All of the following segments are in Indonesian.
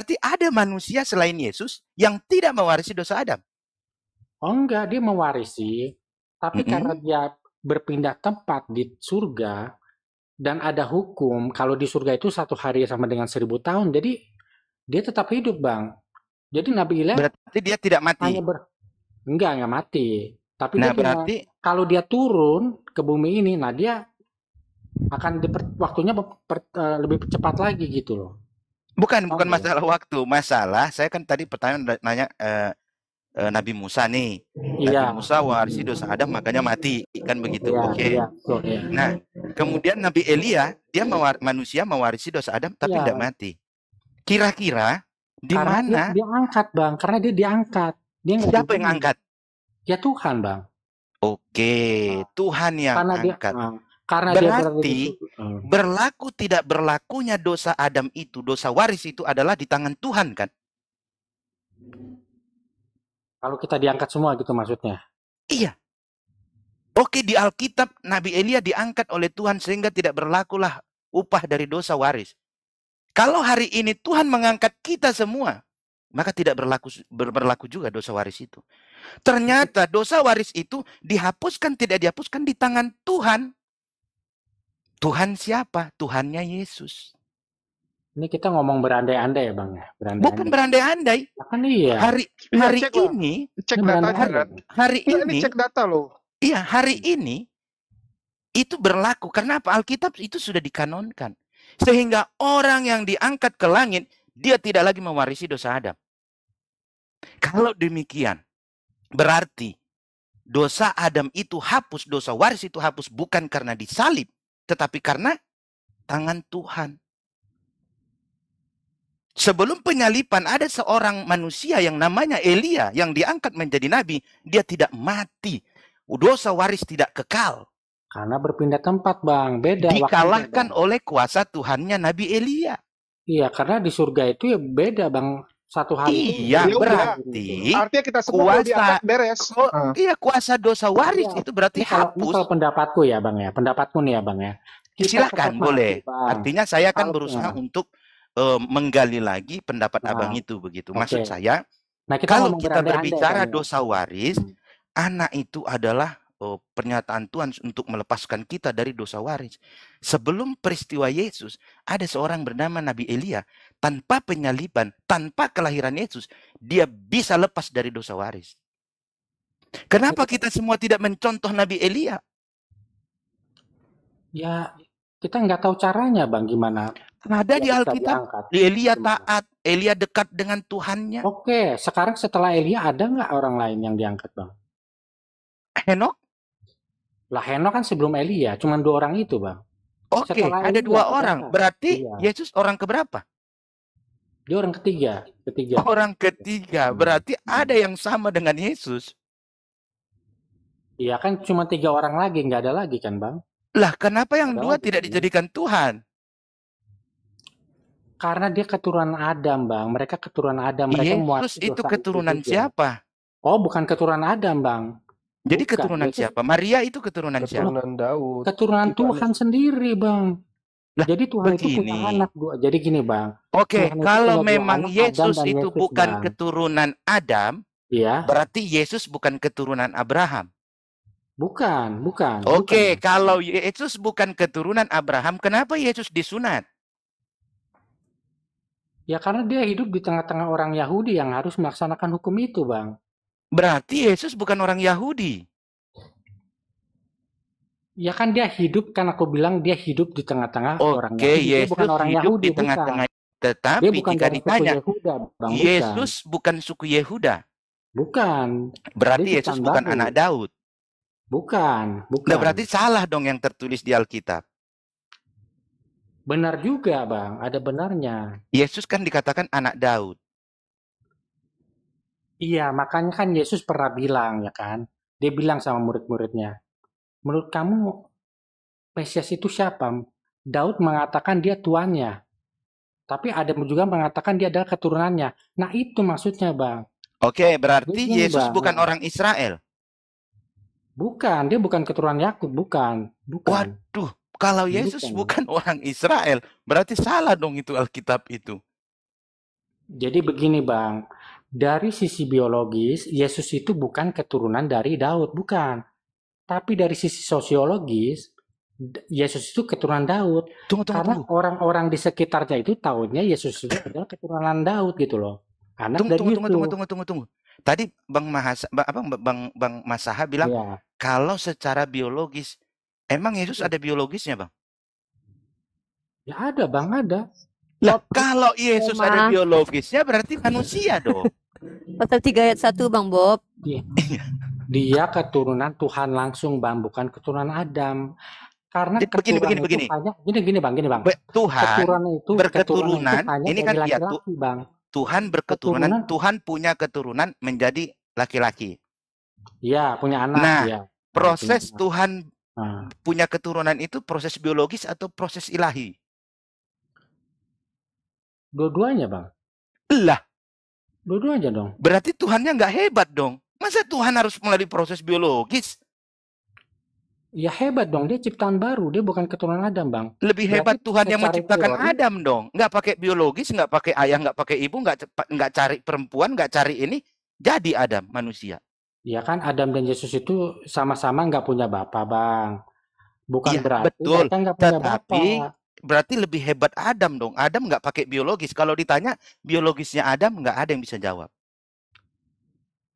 berarti ada manusia selain Yesus yang tidak mewarisi dosa Adam. Oh enggak, dia mewarisi. Tapi karena dia berpindah tempat di surga, dan ada hukum, kalau di surga itu 1 hari sama dengan 1000 tahun, jadi dia tetap hidup, Bang. Jadi Nabi Ilya Berarti dia tidak mati. hanya enggak mati. Tapi Nah, dia punya, berarti kalau dia turun ke bumi ini, nah dia akan waktunya lebih cepat lagi gitu loh. bukan Paham ya? masalah waktu. Masalah, saya kan tadi pertanyaan nanya Nabi Musa nih. Nabi Iya, Musa warisi dosa Adam, makanya mati. Kan begitu. Oke. iya, betul, iya. Nah, kemudian Nabi Elia, dia manusia mewarisi dosa Adam, tapi Iya, tidak mati. Kira-kira di karena mana? dia angkat, Bang. Karena dia diangkat. Dia nggak Siapa yang dibunuh. angkat? Ya Tuhan, Bang. Oke, Tuhan yang Karena dia, angkat. karena dia berada di Berarti berlaku tidak berlakunya dosa Adam itu, dosa waris itu adalah di tangan Tuhan kan? kalau kita diangkat semua gitu maksudnya. Iya. Oke, di Alkitab Nabi Elia diangkat oleh Tuhan sehingga tidak berlakulah upah dari dosa waris. Kalau hari ini Tuhan mengangkat kita semua, maka tidak berlaku juga dosa waris itu. Ternyata dosa waris itu dihapuskan, tidak dihapuskan di tangan Tuhan. Tuhan siapa? Tuhannya Yesus. Ini kita ngomong berandai-andai ya Bang ya. Bukan berandai-andai. Kan iya. Hari ini, cek data. Hari ini ini cek data loh. Iya, hari ini itu berlaku. Kenapa? Alkitab itu sudah dikanonkan. Sehingga orang yang diangkat ke langit, dia tidak lagi mewarisi dosa Adam. Kalau demikian, berarti dosa Adam itu hapus, dosa waris itu hapus bukan karena disalib, tetapi karena tangan Tuhan. Sebelum penyalipan ada seorang manusia yang namanya Elia yang diangkat menjadi nabi, dia tidak mati. Dosa waris tidak kekal. Karena berpindah tempat, Bang. Beda. Dikalahkan oleh kuasa Tuhannya Nabi Elia. Iya, karena di surga itu ya beda, Bang. 1 hari. Iya, berarti artinya kita semua kuasa beres. Iya, kuasa dosa waris itu berarti hapus. Ini kalau pendapatku ya, Bang ya. Pendapatku nih ya, Bang ya. Silakan, boleh. Artinya saya akan berusaha untuk menggali lagi pendapat abang itu begitu. Maksud saya, kalau kita berbicara dosa waris, anak itu adalah pernyataan Tuhan untuk melepaskan kita dari dosa waris. Sebelum peristiwa Yesus, ada seorang bernama Nabi Elia. Tanpa penyaliban, tanpa kelahiran Yesus, dia bisa lepas dari dosa waris. Kenapa kita semua tidak mencontoh Nabi Elia? Ya, kita nggak tahu caranya, Bang, gimana. Ada di Alkitab, Elia taat, Elia dekat dengan Tuhannya. Oke, sekarang setelah Elia ada nggak orang lain yang diangkat, Bang? Henok? Lah Henok kan sebelum Elia, cuma 2 orang itu, Bang. Oke, ada 2 orang. Berarti Yesus orang keberapa? Dia orang ketiga. Orang ketiga. Berarti ada yang sama dengan Yesus. Iya kan cuma 3 orang lagi, nggak ada lagi kan, Bang? Lah, kenapa yang 2 tidak dijadikan Tuhan? Karena dia keturunan Adam, Bang. Mereka keturunan Adam. Yesus itu keturunan siapa? Oh, bukan keturunan Adam, Bang. Jadi keturunan siapa? Maria itu keturunan siapa? Keturunan Daud. Keturunan Tuhan sendiri, Bang. Lah, jadi Tuhan itu punya anak. Jadi gini, Bang. Oke, kalau memang Yesus itu bukan keturunan Adam, berarti Yesus bukan keturunan Abraham. Bukan. Oke, kalau Yesus bukan keturunan Abraham, kenapa Yesus disunat? Ya karena dia hidup di tengah-tengah orang Yahudi yang harus melaksanakan hukum itu, Bang. Berarti Yesus bukan orang Yahudi. Ya kan dia hidup, kan aku bilang dia hidup di tengah-tengah orang Yahudi. Oke, Yesus bukan orang hidup Yahudi, di tengah-tengah. Tetapi dia bukan jika ditanya, Yehuda, Bang, Yesus bukan suku Yehuda. Bukan. Berarti Yesus bukan anak Daud. Bukan. Nah, berarti salah dong yang tertulis di Alkitab. Benar juga, Bang. Ada benarnya. Yesus kan dikatakan anak Daud. Iya, makanya kan Yesus pernah bilang, ya kan. Dia bilang sama murid-muridnya, menurut kamu Mesias itu siapa? Daud mengatakan dia tuannya. Tapi ada juga mengatakan dia adalah keturunannya. Nah itu maksudnya, Bang. Oke, berarti Yesus bukan orang Israel. Bukan, dia bukan keturunan Yakub, bukan. Waduh, kalau Yesus bukan orang Israel, berarti salah dong itu Alkitab itu. Jadi begini Bang, dari sisi biologis, Yesus itu bukan keturunan dari Daud, bukan. Tapi dari sisi sosiologis, Yesus itu keturunan Daud. Karena orang-orang di sekitarnya itu tahunya Yesus itu adalah keturunan Daud gitu loh. Anak dari Tunggu. Tadi Bang Masaha bilang kalau secara biologis, emang Yesus ada biologisnya, Bang? Ya ada, Bang, ada. Lah, kalau Yesus ada biologisnya berarti manusia dong. Pasal 3 ayat 1, Bang Bob. Dia keturunan Tuhan langsung, Bang, bukan keturunan Adam. Karena begini. Gini, Bang. Tuhan berketurunan, ini kan ya Bang. Tuhan berketurunan, Tuhan punya keturunan menjadi laki-laki. Iya, punya anak. Nah, ya. Proses Tuhan punya keturunan itu proses biologis atau proses ilahi? Dua-duanya, Bang. Lah. Dua-duanya dong. Berarti Tuhannya nggak hebat dong. Masa Tuhan harus melalui proses biologis? Ya hebat dong, dia ciptaan baru, dia bukan keturunan Adam, Bang. Lebih hebat Tuhan yang menciptakan Adam dong. Nggak pakai biologis, nggak pakai ayah, nggak pakai ibu, nggak cari perempuan, nggak cari ini, jadi Adam manusia. Ya kan Adam dan Yesus itu sama-sama nggak punya bapak, Bang. Bukan ya, berarti betul. Mereka nggak punya Tetapi bapak. Berarti lebih hebat Adam dong. Adam nggak pakai biologis. Kalau ditanya biologisnya Adam, nggak ada yang bisa jawab.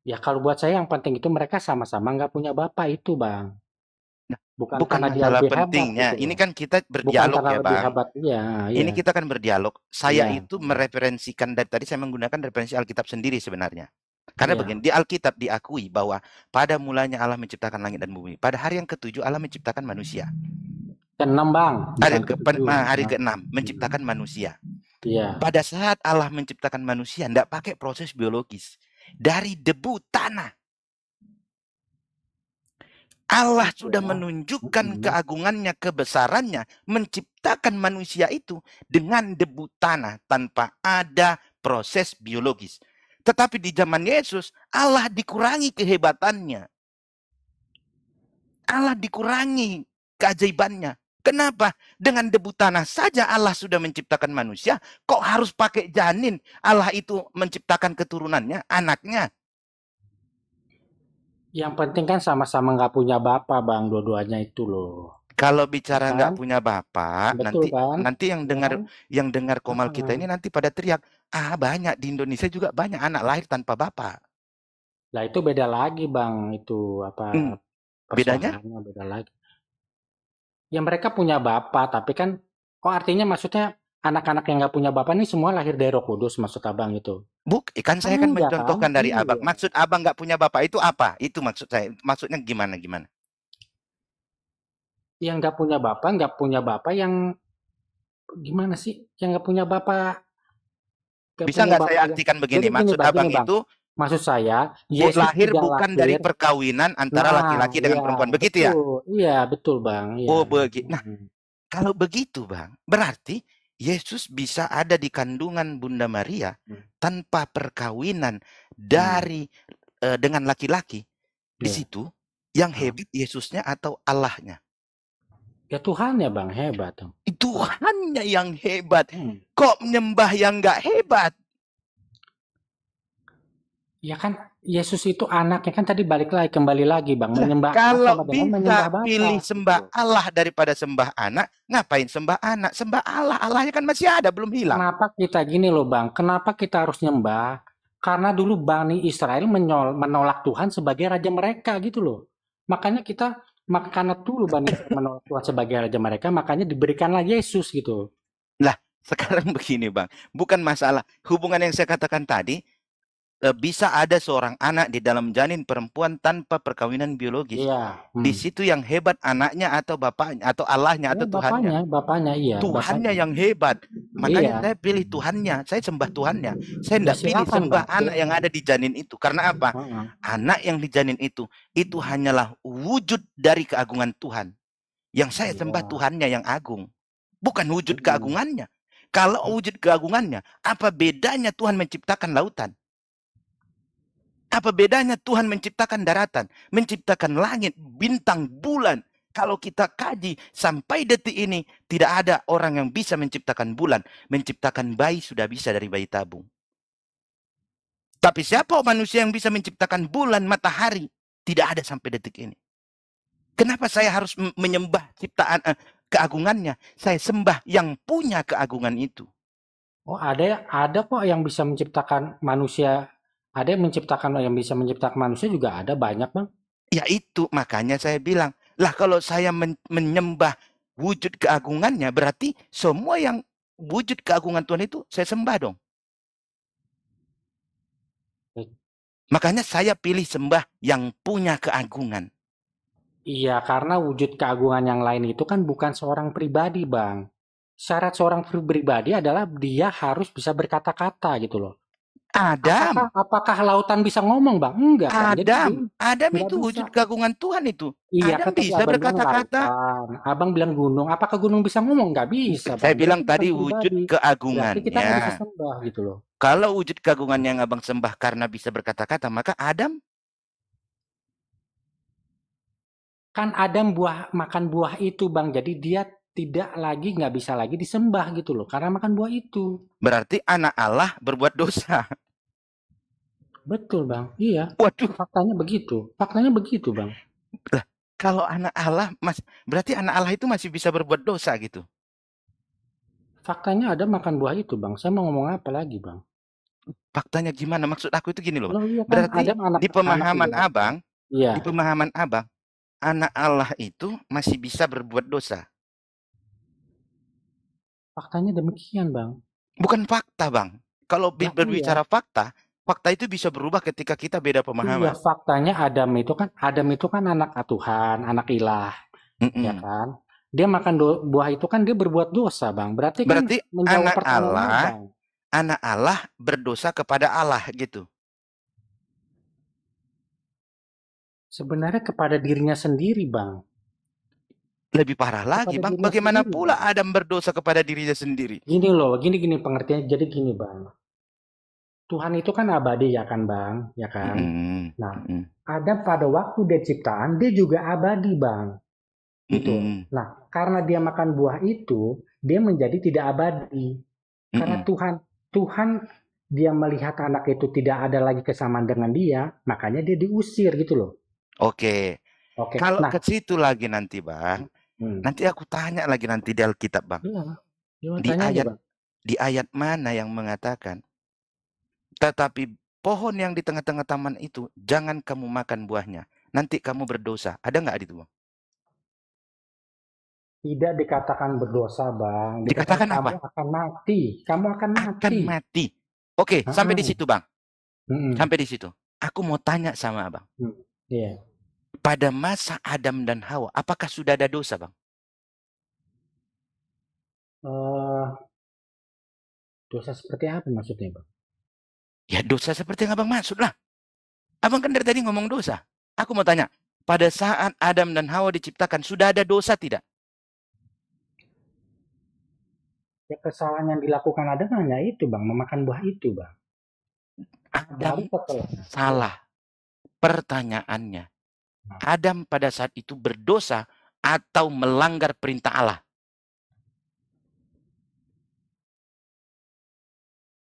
Ya kalau buat saya yang penting itu mereka sama-sama nggak punya bapak itu, Bang. Nah, bukan masalah pentingnya. Gitu, ini kan kita berdialog ya, Bang. Ini kita kan berdialog. Saya itu mereferensikan dari tadi saya menggunakan referensi Alkitab sendiri sebenarnya. Karena begini, di Alkitab diakui bahwa pada mulanya Allah menciptakan langit dan bumi. Pada hari yang ke-7 Allah menciptakan manusia. Ke-6, Bang. Hari ke-6 menciptakan manusia. Iya. Pada saat Allah menciptakan manusia, tidak pakai proses biologis. Dari debu tanah. Allah sudah menunjukkan keagungannya, kebesarannya, menciptakan manusia itu dengan debu tanah tanpa ada proses biologis. Tetapi di zaman Yesus, Allah dikurangi kehebatannya. Allah dikurangi keajaibannya. Kenapa? Dengan debu tanah saja Allah sudah menciptakan manusia. Kok harus pakai janin? Allah itu menciptakan keturunannya, anaknya. Yang penting kan sama-sama nggak punya bapak, Bang, dua-duanya itu loh. Kalau bicara nggak punya bapak, nanti yang dengar Komal kita ini nanti pada teriak, banyak di Indonesia juga banyak anak lahir tanpa bapak. Lah itu beda lagi, Bang, itu apa? Bedanya? Beda lagi. Ya mereka punya bapak, tapi kan, artinya maksudnya anak-anak yang nggak punya bapak ini semua lahir dari Roh Kudus, maksud Abang itu? Kan saya kan mencontohkan dari Abang. Maksud Abang nggak punya bapak itu apa? Itu maksud saya. Maksudnya gimana? Yang nggak punya bapak yang gimana sih? Yang nggak punya bapak. Bisa nggak saya artikan begini? Maksud Abang itu, maksud saya, Yesus lahir bukan dari perkawinan antara laki-laki dengan perempuan. Begitu ya? Iya, betul, Bang. Ya. Oh, begitu. Nah, kalau begitu, Bang, berarti Yesus bisa ada di kandungan Bunda Maria tanpa perkawinan dengan laki-laki. Di situ yang hebat Yesusnya atau Allahnya? Ya Tuhannya, Bang, hebat. Tuhannya yang hebat. Kok menyembah yang nggak hebat? Ya kan Yesus itu anaknya kan tadi kembali lagi, Bang, menyembah. Kalau bisa pilih sembah Allah daripada sembah anak, ngapain sembah anak? Sembah Allah, Allahnya kan masih ada, belum hilang. Kenapa kita gini loh, Bang? Kenapa kita harus nyembah? Karena dulu Bani Israel menolak Tuhan sebagai raja mereka gitu loh. Makanya karena dulu Bani Israel menolak Tuhan sebagai raja mereka, makanya diberikanlah Yesus gitu. Lah, sekarang begini, Bang. Bukan masalah hubungan yang saya katakan tadi, bisa ada seorang anak di dalam janin perempuan tanpa perkawinan biologis. Di situ yang hebat anaknya atau bapaknya atau Allahnya atau Tuhannya. Bapaknya, iya. Tuhannya yang hebat. Makanya saya pilih Tuhannya. Saya sembah Tuhannya. Saya tidak pilih sembah anak yang ada di janin itu. Karena apa? Anak yang di janin itu hanyalah wujud dari keagungan Tuhan. Yang saya sembah Tuhannya yang agung. Bukan wujud keagungannya. Kalau wujud keagungannya, apa bedanya Tuhan menciptakan lautan? Apa bedanya Tuhan menciptakan daratan, menciptakan langit, bintang, bulan? Kalau kita kaji sampai detik ini, tidak ada orang yang bisa menciptakan bulan. Menciptakan bayi sudah bisa dari bayi tabung. Tapi siapa manusia yang bisa menciptakan bulan, matahari? Tidak ada sampai detik ini. Kenapa saya harus menyembah ciptaan keagungannya? Saya sembah yang punya keagungan itu. Oh, ada kok yang bisa menciptakan manusia. Ada yang bisa menciptakan manusia juga ada banyak, Bang. Ya itu makanya saya bilang, lah kalau saya menyembah wujud keagungannya, berarti semua yang wujud keagungan Tuhan itu saya sembah dong. Makanya saya pilih sembah yang punya keagungan. Iya, karena wujud keagungan yang lain itu kan bukan seorang pribadi, Bang. Syarat seorang pribadi adalah dia harus bisa berkata-kata gitu loh. Adam. Apakah lautan bisa ngomong, Bang? Enggak kan? Adam itu bisa. Wujud keagungan Tuhan itu. Iya, Adam bisa berkata-kata. Abang bilang gunung. Apakah gunung bisa ngomong? Nggak bisa. Saya bilang tadi wujud keagungannya. Kita nggak bisa sembah gitu loh. Kalau wujud keagungan yang abang sembah karena bisa berkata-kata, maka Adam kan Adam makan buah itu, Bang. Jadi dia nggak bisa lagi disembah gitu loh, karena makan buah itu. Berarti anak Allah berbuat dosa. Betul, Bang. Iya. Waduh. Faktanya begitu, Bang. Lah, kalau anak Allah, berarti anak Allah itu masih bisa berbuat dosa gitu. Faktanya ada makan buah itu, Bang. Saya mau ngomong apa lagi, Bang? Faktanya gimana? Maksud aku itu gini loh. Iya kan? Berarti di pemahaman abang, iya. Di pemahaman abang, anak Allah itu masih bisa berbuat dosa. Faktanya demikian, Bang. Bukan fakta, Bang. Kalau berbicara fakta itu bisa berubah ketika kita beda pemahaman. Iya, faktanya Adam itu kan anak Tuhan, anak ilah. Ya kan? Dia makan buah itu kan dia berbuat dosa, Bang. Berarti anak Allah berdosa kepada Allah gitu. Sebenarnya kepada dirinya sendiri, Bang. Lebih parah lagi, Bang. Bagaimana pula Adam berdosa kepada dirinya sendiri? Gini loh, gini pengertiannya. Jadi gini, Bang. Tuhan itu kan abadi ya kan, Bang? Ya kan? Nah, Adam pada waktu dia ciptaan, dia juga abadi, Bang. Gitu. Nah, karena dia makan buah itu, dia menjadi tidak abadi. Karena Tuhan dia melihat anak itu tidak ada lagi kesamaan dengan dia, makanya dia diusir gitu loh. Oke. Kalau ke situ lagi nanti, Bang. Nanti aku tanya lagi nanti di Alkitab, Bang. Iya. Di ayat mana yang mengatakan, tetapi pohon yang di tengah-tengah taman itu, jangan kamu makan buahnya. Nanti kamu berdosa. Ada nggak itu, Bang? Tidak dikatakan berdosa, Bang. Dikatakan apa? Kamu akan mati. Kamu akan mati. Akan mati. Oke, sampai di situ, Bang. Sampai di situ. Aku mau tanya sama Abang. Iya. Pada masa Adam dan Hawa, apakah sudah ada dosa, Bang? Dosa seperti apa maksudnya, Bang? Ya, dosa seperti yang Abang maksud lah. Abang kan dari tadi ngomong dosa. Aku mau tanya, pada saat Adam dan Hawa diciptakan, sudah ada dosa tidak? Ya, kesalahan yang dilakukan Adam hanya itu, Bang. Memakan buah itu, Bang. Adam salah. Pertanyaannya, Adam pada saat itu berdosa atau melanggar perintah Allah?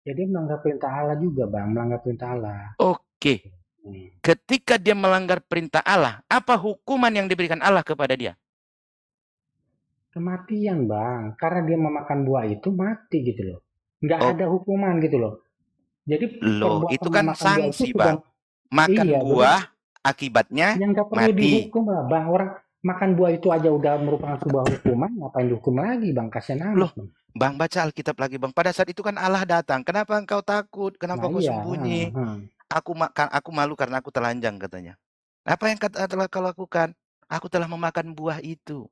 Jadi melanggar perintah Allah juga, Bang. Melanggar perintah Allah. Oke. Ketika dia melanggar perintah Allah, apa hukuman yang diberikan Allah kepada dia? Kematian, Bang. Karena dia memakan buah itu, mati gitu loh. Nggak ada hukuman gitu loh. Jadi itu kan sanksi, Bang. Makan buah akibatnya yang nggak perlu dihukum lah, Bang. Orang makan buah itu aja udah merupakan sebuah hukuman, ngapain dihukum lagi, Bang? Kasihan amat, Bang. Bang, baca Alkitab lagi, Bang. Pada saat itu kan Allah datang. Kenapa engkau takut? Kenapa kau sembunyi? Aku malu karena aku telanjang, katanya. Apa yang telah kau lakukan? Aku telah memakan buah itu.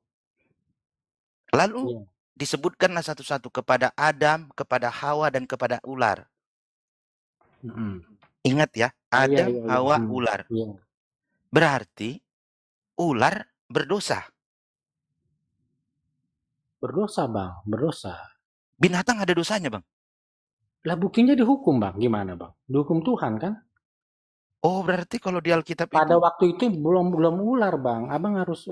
Lalu disebutkanlah satu-satu kepada Adam, kepada Hawa, dan kepada ular. Ingat ya, Adam, Hawa, ular. Berarti ular berdosa. Berdosa, Bang. Berdosa. Binatang ada dosanya, Bang? Lah buktinya dihukum, Bang. Gimana, Bang? Dihukum Tuhan, kan? Oh, berarti kalau di Alkitab pada waktu itu belum ular, Bang. Abang harus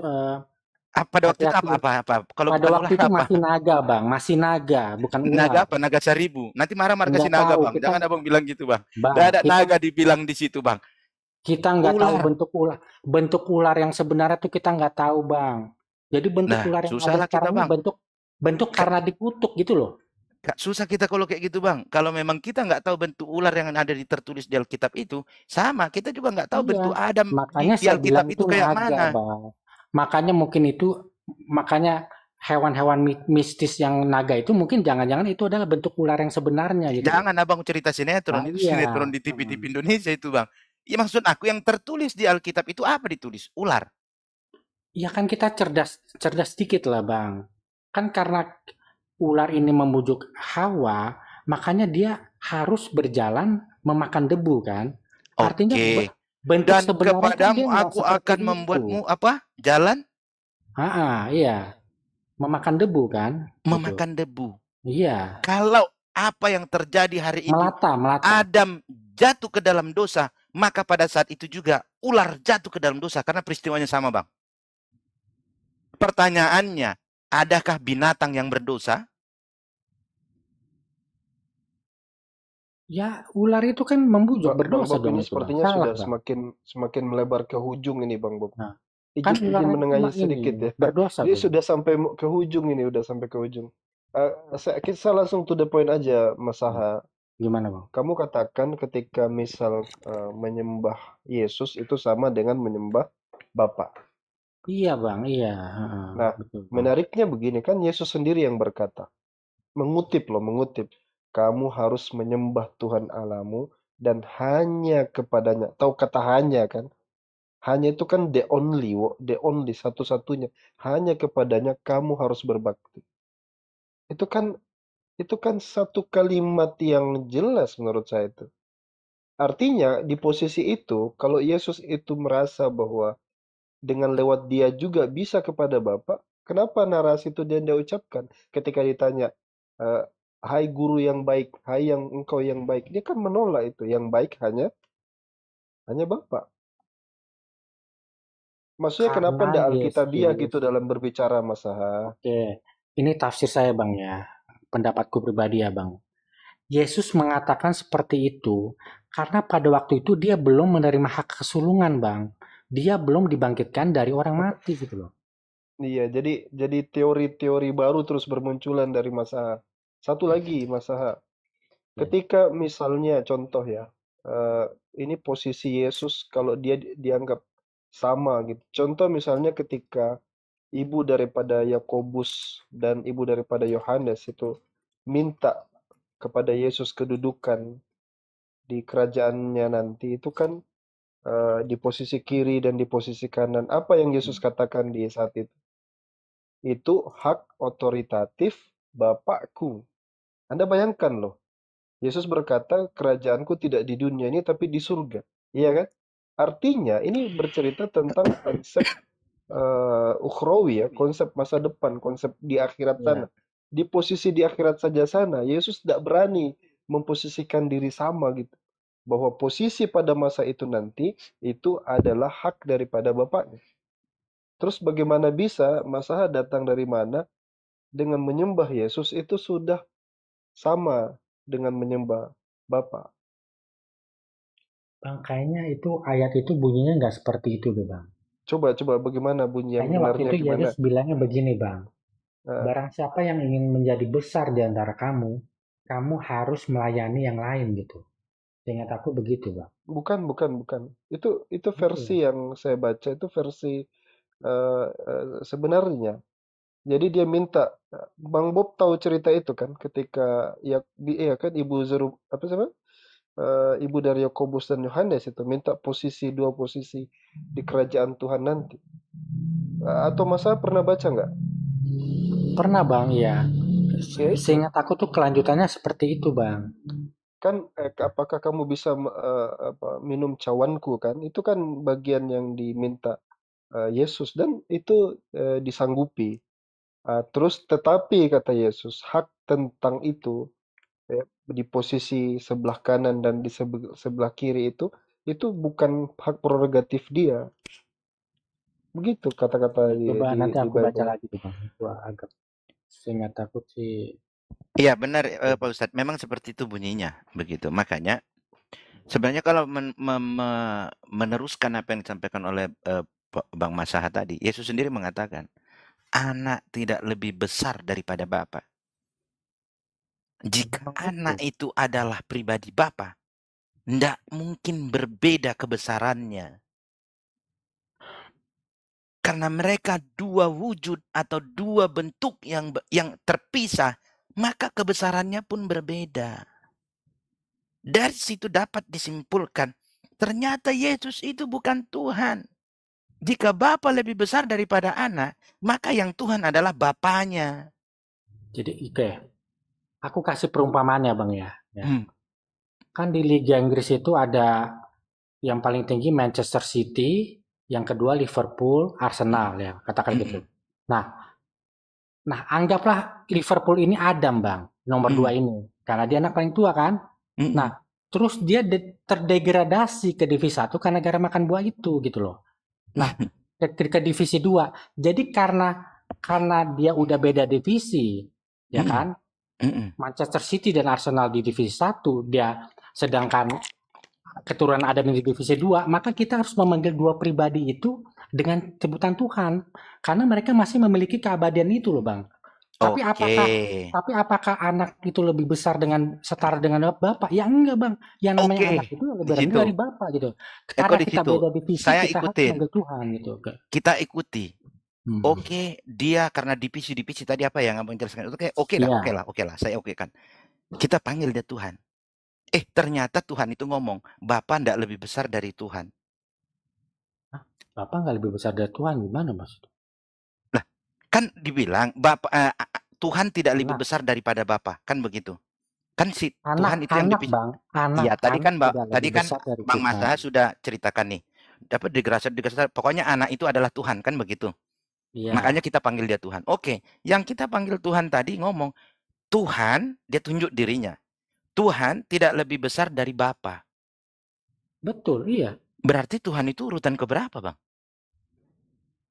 Pada waktu itu Hati-hati. apa? Kalau Pada bukan waktu ular itu apa? masih naga, Bang. Masih naga, bukan Naga ular. apa? Naga 1000. Nanti marah-marah kasih Nggak naga, tahu. Bang. Jangan abang bilang gitu, Bang. Nggak Bang, ada naga dibilang di situ, Bang. kita nggak tahu Ular. bentuk ular yang sebenarnya tuh kita nggak tahu, Bang. Jadi bentuk Nah, ular yang ada susahlah kita, sekarang ini Bang. bentuk karena dikutuk gitu loh. Susah kita kalau kayak gitu, Bang. Kalau memang kita nggak tahu bentuk ular yang ada tertulis di Alkitab itu, sama. Kita juga nggak tahu Iya, bentuk Adam makanya di saya Alkitab bilang itu itu kayak naga, mana. Bang. Makanya hewan-hewan mistis yang naga itu mungkin jangan-jangan itu adalah bentuk ular yang sebenarnya gitu loh. Jangan abang cerita sinetron, Nah, itu iya. sinetron di TV-TV Indonesia itu, Bang. Ya maksud aku yang tertulis di Alkitab itu apa ditulis? Ular. Ya kan kita cerdas sedikit lah, Bang. Kan karena ular ini membujuk Hawa, makanya dia harus berjalan memakan debu kan. Artinya Oke. bentuk Dan sebenarnya kan dia kepadamu nggak aku seperti akan itu. membuatmu apa? Jalan? Iya. Memakan debu kan? Gitu. Memakan debu. Iya. Kalau apa yang terjadi hari itu, Melata. Adam jatuh ke dalam dosa, maka pada saat itu juga ular jatuh ke dalam dosa karena peristiwanya sama, Bang. Pertanyaannya, adakah binatang yang berdosa? Ya, ular itu kan membujuk berdosa Bang Bob, dong ini itu, Bang. sepertinya Salah, sudah Bang. semakin melebar ke hujung ini, Bang Bob. Nah, kan Izin ular itu menengahi sedikit ya. berdosa, Ini Bang. sudah sampai ke hujung ini, udah sampai ke hujung. Kita langsung to the point aja, Mas Saha. Gimana, Bang? Kamu katakan ketika misal menyembah Yesus itu sama dengan menyembah Bapa. Iya, Bang. Iya. Nah, Betul, Bang. menariknya begini, kan Yesus sendiri yang berkata, mengutip, kamu harus menyembah Tuhan Allahmu dan hanya kepadanya. Tahu kata hanya kan? Hanya itu kan the only, satu-satunya. Hanya kepadanya kamu harus berbakti. Itu kan satu kalimat yang jelas menurut saya itu. Artinya di posisi itu, kalau Yesus itu merasa bahwa dengan lewat dia juga bisa kepada Bapa, kenapa narasi itu dia ucapkan ketika ditanya, eh, hai guru yang baik, hai yang engkau yang baik, dia kan menolak itu, yang baik hanya Bapa. Maksudnya kenapa Karena ndak Alkitabiah Yesus. gitu dalam berbicara, Mas Saha? Oke. Ini tafsir saya, Bang ya. Pendapatku pribadi ya, Bang. Yesus mengatakan seperti itu karena pada waktu itu dia belum menerima hak kesulungan, Bang. Dia belum dibangkitkan dari orang mati gitu loh. Iya, jadi teori-teori baru terus bermunculan dari Mas Saha. Satu lagi, Mas Saha. Ketika misalnya contoh ya, eh, ini posisi Yesus kalau dia dianggap sama gitu. Contoh misalnya ketika ibu daripada Yakobus dan ibu daripada Yohanes itu minta kepada Yesus kedudukan di kerajaannya nanti, itu kan di posisi kiri dan di posisi kanan. Apa yang Yesus katakan di saat itu? Itu hak otoritatif Bapakku. Anda bayangkan loh, Yesus berkata, kerajaanku tidak di dunia ini tapi di surga. Iya kan? Artinya ini bercerita tentang konsep ukhrawi ya, konsep masa depan, konsep di akhirat sana. Di posisi di akhirat saja sana, Yesus tidak berani memposisikan diri sama gitu. Bahwa posisi pada masa itu nanti, itu adalah hak daripada Bapaknya. Terus bagaimana bisa Masaha datang dari mana dengan menyembah Yesus itu sudah sama dengan menyembah Bapa. Bang, kayaknya itu ayat itu bunyinya nggak seperti itu, Bang. Coba bagaimana bunyi yang Kayaknya waktu benarnya itu gimana? Yesus bilangnya begini, Bang. Nah, Barang siapa yang ingin menjadi besar di antara kamu, kamu harus melayani yang lain gitu. Ingat aku begitu, Bang. bukan. Itu versi yang saya baca, itu versi sebenarnya. Jadi dia minta, Bang Bob tahu cerita itu kan, ketika ya kan apa sih, ibu dari Yakobus dan Yohanes itu minta dua posisi di kerajaan Tuhan nanti. Atau masa pernah baca nggak? Pernah, Bang, ya. Ya itu. Seingat aku tuh kelanjutannya seperti itu, Bang. Kan apakah kamu bisa minum cawanku kan? Itu kan bagian yang diminta Yesus dan itu disanggupi. Terus tetapi kata Yesus, hak tentang itu ya, di posisi sebelah kanan dan di sebelah kiri itu bukan hak prerogatif dia. Begitu kata-kata Coba nanti di aku baca Bible. lagi tuh Bang. Wah, agak seingat aku sih. Iya benar Pak Ustadz, memang seperti itu bunyinya begitu. Makanya sebenarnya kalau meneruskan apa yang disampaikan oleh Bang Masaha tadi, Yesus sendiri mengatakan, anak tidak lebih besar daripada Bapa. Jika anak itu adalah pribadi Bapa, tidak mungkin berbeda kebesarannya. Karena mereka dua wujud atau dua bentuk yang terpisah, maka kebesarannya pun berbeda. Dari situ dapat disimpulkan, ternyata Yesus itu bukan Tuhan. Jika Bapa lebih besar daripada anak, maka yang Tuhan adalah Bapanya. Jadi aku kasih perumpamaannya Bang ya. Kan di Liga Inggris itu ada yang paling tinggi Manchester City, yang kedua Liverpool, Arsenal ya, katakan gitu. Nah, anggaplah Liverpool ini Adam Bang, nomor 2 ini, karena dia anak paling tua kan. Nah, terus dia terdegradasi ke divisi 1 karena gara makan buah itu gitu loh. Nah, ke divisi 2. Jadi karena dia udah beda divisi, ya kan? Manchester City dan Arsenal di divisi 1, dia sedangkan keturunan Adam di divisi 2, maka kita harus memanggil dua pribadi itu dengan sebutan Tuhan, karena mereka masih memiliki keabadian itu loh Bang. Tapi apakah anak itu lebih besar setara dengan Bapak? Ya enggak Bang. Yang namanya anak itu lebih rendah dari Bapak gitu. Karena kita beda divisi, kita harus memanggil Tuhan gitu. Kita ikuti. Dia karena divisi tadi apa yang abang jelaskan itu oke lah, saya kan. Kita panggil dia Tuhan. Ternyata Tuhan itu ngomong, Bapa ndak lebih besar dari Tuhan. Bapak nggak lebih besar dari Tuhan, gimana maksudnya? Lah, kan dibilang Tuhan tidak lebih besar daripada Bapa, kan begitu? Kan si Tuhan itu yang divisi. Iya, tadi kan Bang Masaha sudah ceritakan nih. Dapat digerasa, pokoknya anak itu adalah Tuhan, kan begitu? Iya. Makanya kita panggil dia Tuhan. Oke, yang kita panggil Tuhan tadi ngomong, Tuhan, dia tunjuk dirinya. Tuhan tidak lebih besar dari Bapa. Betul, iya. Berarti Tuhan itu urutan keberapa, Bang?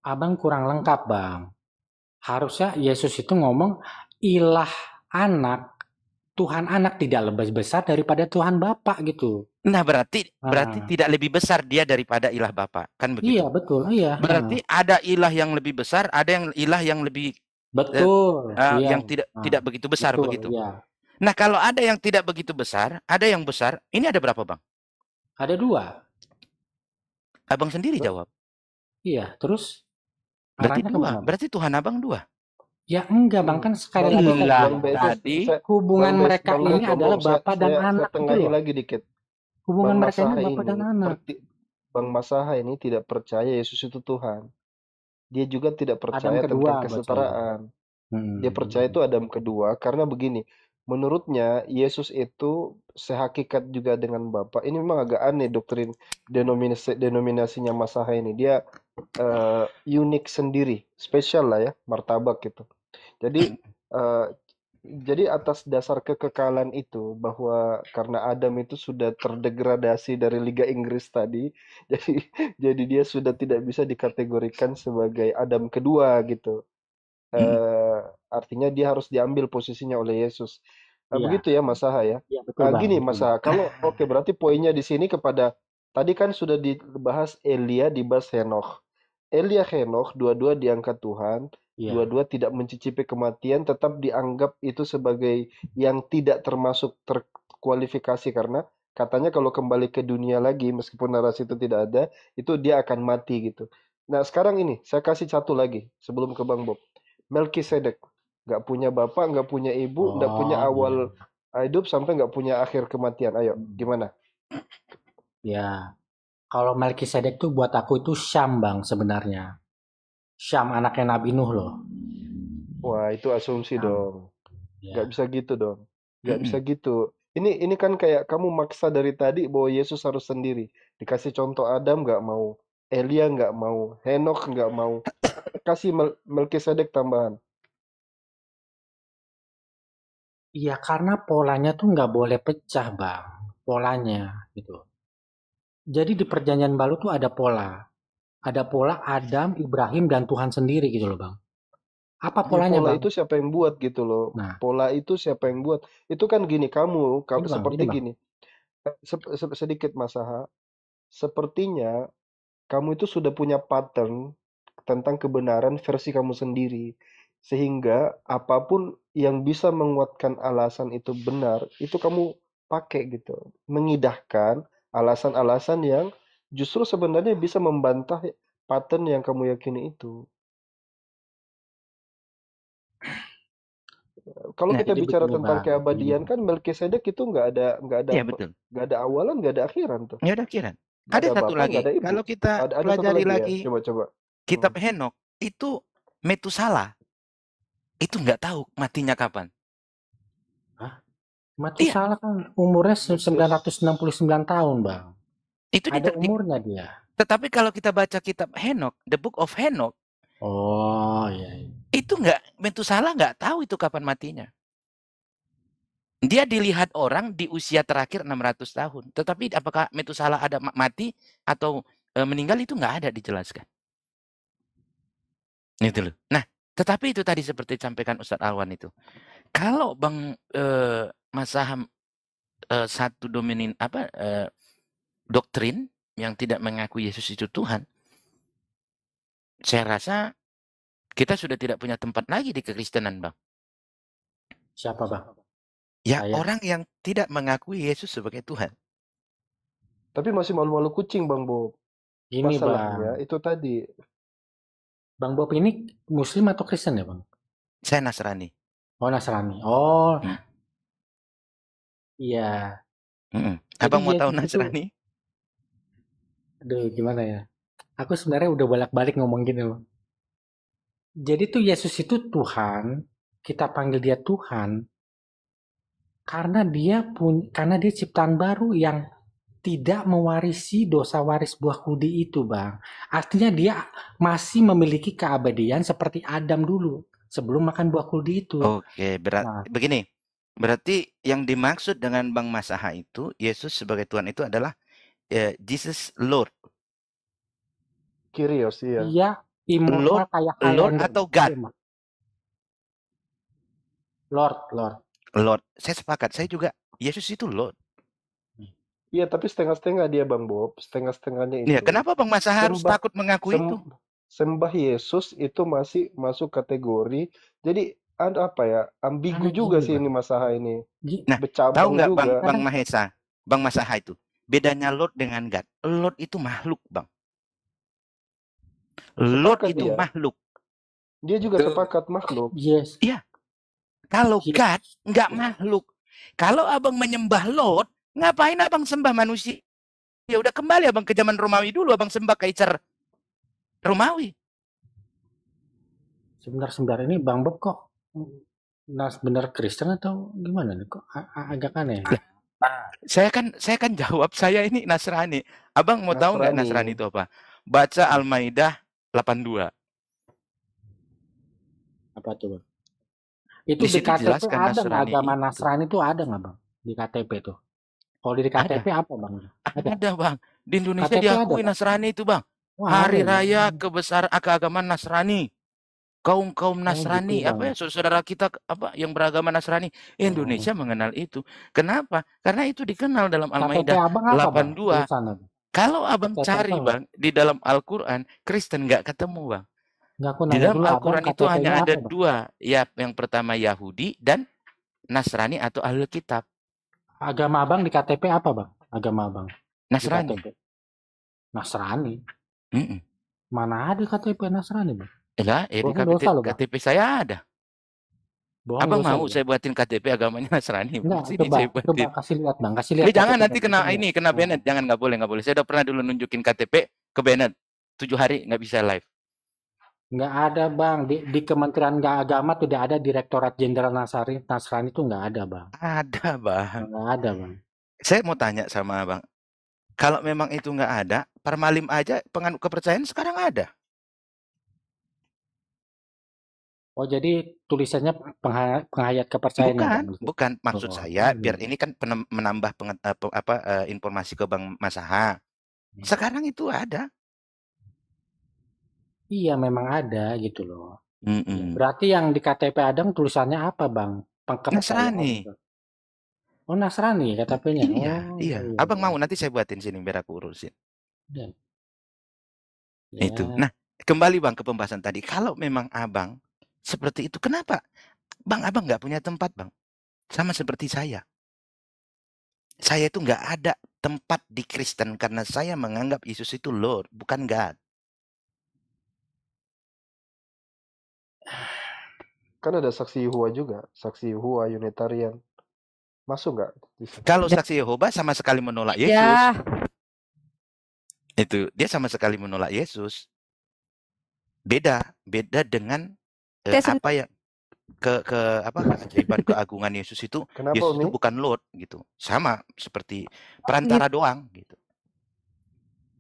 Abang kurang lengkap, Bang. Harusnya Yesus itu ngomong, ilah anak, Tuhan anak tidak lebih besar daripada Tuhan Bapa gitu. Nah, berarti tidak lebih besar dia daripada ilah Bapa, kan begitu? Iya, betul, iya. Berarti ada ilah yang lebih besar, ada yang ilah yang lebih yang tidak begitu besar, begitu. Iya. Nah, kalau ada yang tidak begitu besar, ada yang besar, ini ada berapa, Bang? Ada 2. Abang sendiri jawab. Iya, terus? Berarti 2. Berarti Tuhan Abang 2. Ya enggak Bang, kan sekali lagi hubungan mereka ini adalah Bapak dan anak. Saya tengahin lagi dikit. Hubungan mereka ini Bapak dan anak. Bang Masaha ini tidak percaya Yesus itu Tuhan. Dia juga tidak percaya tentang kesetaraan. Dia percaya itu Adam kedua karena begini. Menurutnya Yesus itu sehakikat juga dengan Bapa. Ini memang agak aneh doktrin denominasinya Masaha ini. Dia unik sendiri, spesial lah ya, martabak gitu. Jadi atas dasar kekekalan itu, bahwa karena Adam itu sudah terdegradasi dari Liga Inggris tadi, jadi dia sudah tidak bisa dikategorikan sebagai Adam kedua gitu. Artinya dia harus diambil posisinya oleh Yesus. Begitu ya Mas Saha ya. Gini Mas Saha, kalau berarti poinnya di sini kepada tadi kan sudah dibahas Elia, dibahas Henokh. Elia, Henokh dua-dua diangkat Tuhan, dua-dua tidak mencicipi kematian, tetap dianggap itu sebagai yang tidak termasuk terkualifikasi karena katanya kalau kembali ke dunia lagi meskipun narasi itu tidak ada, itu dia akan mati gitu. Nah sekarang ini saya kasih satu lagi sebelum ke Bang Bob. Melkisedek nggak punya bapak, nggak punya ibu, nggak punya awal hidup sampai nggak punya akhir kematian. Ayo, gimana? Ya, kalau Melkisedek tuh buat aku itu Syam Bang sebenarnya. Syam anaknya Nabi Nuh loh. Wah itu asumsi dong. Nggak bisa gitu dong. Nggak bisa gitu. Ini kan kayak kamu maksa dari tadi bahwa Yesus harus sendiri. Dikasih contoh Adam nggak mau, Elia nggak mau, Henokh nggak mau. Kasih Melkisedek tambahan. Iya karena polanya tuh nggak boleh pecah Bang. Polanya gitu. Jadi di perjanjian baru tuh ada pola. Ada pola Adam, Ibrahim, dan Tuhan sendiri gitu loh, Bang. Apa Ya, polanya, pola Bang? itu siapa yang buat gitu loh. Nah, Pola itu siapa yang buat? Itu kan gini, kamu ini Bang, seperti Bang. gini. Sedikit Mas Aha, sepertinya kamu itu sudah punya pattern tentang kebenaran versi kamu sendiri. Sehingga apapun yang bisa menguatkan alasan itu benar, itu kamu pakai gitu. Mengidahkan alasan-alasan yang justru sebenarnya bisa membantah pattern yang kamu yakini itu. Kalau Nah, kita Jadi bicara begini, tentang Bang. keabadian kan Melkisedek itu iya betul. nggak ada awalan, nggak ada akhiran tuh. Ya udah kira. Nggak Ada ada satu bapak, nggak lagi. ada ibu. Kalau kita Ada satu pelajari lagi ya. lagi Coba. kitab Henok, itu Metusala. Itu nggak tahu matinya kapan. Matusala kan umurnya 969 tahun, Bang. Itu Ada umurnya dia. Tetapi kalau kita baca kitab Henok, The Book of Henok, Oh, iya. itu Metusala nggak tahu itu kapan matinya. Dia dilihat orang di usia terakhir 600 tahun. Tetapi apakah Metusala ada mati atau meninggal itu nggak ada dijelaskan. Gitu loh. Nah, tetapi itu tadi seperti disampaikan Ustadz Alwan itu. Kalau Bang Mas Saham satu doktrin yang tidak mengakui Yesus itu Tuhan, saya rasa kita sudah tidak punya tempat lagi di kekristenan, Bang. Siapa, Bang? Ya, orang yang tidak mengakui Yesus sebagai Tuhan. Tapi masih malu-malu kucing, Bang Bob. Ini, Masalahnya Bang. itu tadi. Bang Bob ini Muslim atau Kristen ya, Bang? Saya Nasrani. Oh, Nasrani. Oh, iya. Abang mau tahu Nasrani? Aduh, gimana ya? Aku sebenarnya udah bolak-balik ngomong gini loh. Jadi tuh Yesus itu Tuhan, kita panggil dia Tuhan, karena dia ciptaan baru yang tidak mewarisi dosa waris buah kudi itu, Bang. Artinya dia masih memiliki keabadian seperti Adam dulu sebelum makan buah kudi itu. Oke, begini. Berarti yang dimaksud dengan Bang Masaha itu, Yesus sebagai Tuhan itu adalah Jesus Lord. Kyrios, iya. Iya, immortal kayak Lord atau God? Lord. Saya sepakat. Saya juga, Yesus itu Lord. Iya, tapi setengah-setengah dia, Bang Bob. Setengah-setengahnya itu. Iya, kenapa Bang Masaha harus takut mengakui itu? Sembah Yesus itu masih masuk kategori. Jadi ada apa ya? Ambigu juga sih ini Masaha ini. Nah, tahu nggak Bang Mahesa, Bang Masaha itu? Bedanya Lord dengan God. Lord itu makhluk, Bang. Lord itu makhluk. Dia juga sepakat makhluk. Yes. Iya. Kalau God nggak makhluk. Kalau abang menyembah Lord, ngapain abang sembah manusia? Ya udah kembali abang ke zaman Romawi dulu, abang sembah kaisar Romawi. Sebentar ini Bang Bob kok benar Kristen atau gimana nih? Kok agak aneh. Saya kan jawab, saya ini Nasrani. Abang mau tahu nggak Nasrani itu apa? Baca Al-Maidah 82. Apa tuh, Bang? Itu di KTP ada nggak agama Nasrani itu ada nggak, Bang? Di KTP tuh. Kalau di KTP apa, Bang? Ada, Bang. Di Indonesia diakui Nasrani itu, Bang. Hari Raya keagamaan Nasrani. Kaum Nasrani, apa ya, saudara kita apa yang beragama Nasrani, Indonesia mengenal itu. Kenapa? Karena itu dikenal dalam Al-Maidah 82. Kalau abang cari, Bang, di dalam Al-Quran, Kristen nggak ketemu, Bang. Di dalam Al-Quran itu hanya ada dua. Ya, yang pertama Yahudi dan Nasrani atau Ahlul Kitab. Agama abang di KTP apa, Bang? Agama abang? Nasrani. Nasrani? Mana ada KTP Nasrani, Bang? Lah, di KTP saya ada. Abang mau saya buatin KTP agamanya Nasrani? Enggak, coba kasih lihat, Bang. Kasih lihat. Jangan nanti kena Bennett. Jangan, nggak boleh. Saya udah pernah dulu nunjukin KTP ke Bennett. 7 hari nggak bisa live. Nggak ada, Bang. Di Kementerian Agama tidak ada Direktorat Jenderal Nasrani itu nggak ada, Bang. Ada, Bang. Nggak ada, Bang. Saya mau tanya sama Abang. Kalau memang itu nggak ada, Parmalim aja penganut kepercayaan sekarang ada. Oh, jadi tulisannya penghayat kepercayaan. Bukan. Maksud saya biar ini kan menambah informasi ke Bang Masaha. Sekarang itu ada. Iya, memang ada gitu loh. Ya, Mm-mm. berarti yang di KTP Adam tulisannya apa, Bang? Pengkepala. Nasrani. Oh, Nasrani KTP-nya. Iya, Oh, iya. iya, Abang iya. mau nanti saya buatin sini biar aku urusin. Ya. Itu. Ya. Nah, kembali Bang ke pembahasan tadi. Kalau memang Abang seperti itu, kenapa Abang nggak punya tempat, Bang? Sama seperti saya. Saya itu nggak ada tempat di Kristen karena saya menganggap Yesus itu Lord, bukan God. Kan ada saksi Yehova juga, saksi Yehova Unitarian. Masuk nggak? Kalau saksi Yehova sama sekali menolak Yesus. Ya, Itu dia sama sekali menolak Yesus. Beda dengan apa yang keajaiban keagungan Yesus itu. Kenapa, Yesus itu Umi? bukan Lord gitu. Sama seperti perantara doang gitu.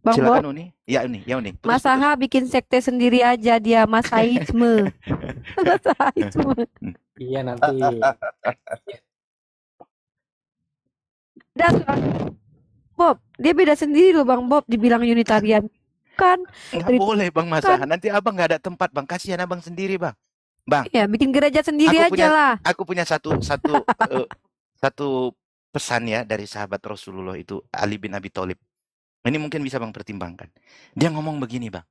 Bang Bob, Silakan Uni. Ya Uni. Mas Aha bikin sekte sendiri aja dia, Masaisme. Masaisme. Iya, nanti. Dan Bob, dia beda sendiri loh Bang Bob, dibilang Unitarian. Kan? Nggak boleh Bang Masaha. Nanti Abang nggak ada tempat Bang. Kasihan Abang sendiri Bang. Bang. Ya, bikin gereja sendiri aja lah. Aku punya satu pesan ya dari sahabat Rasulullah itu, Ali bin Abi Thalib. Ini mungkin bisa Bang pertimbangkan. Dia ngomong begini Bang.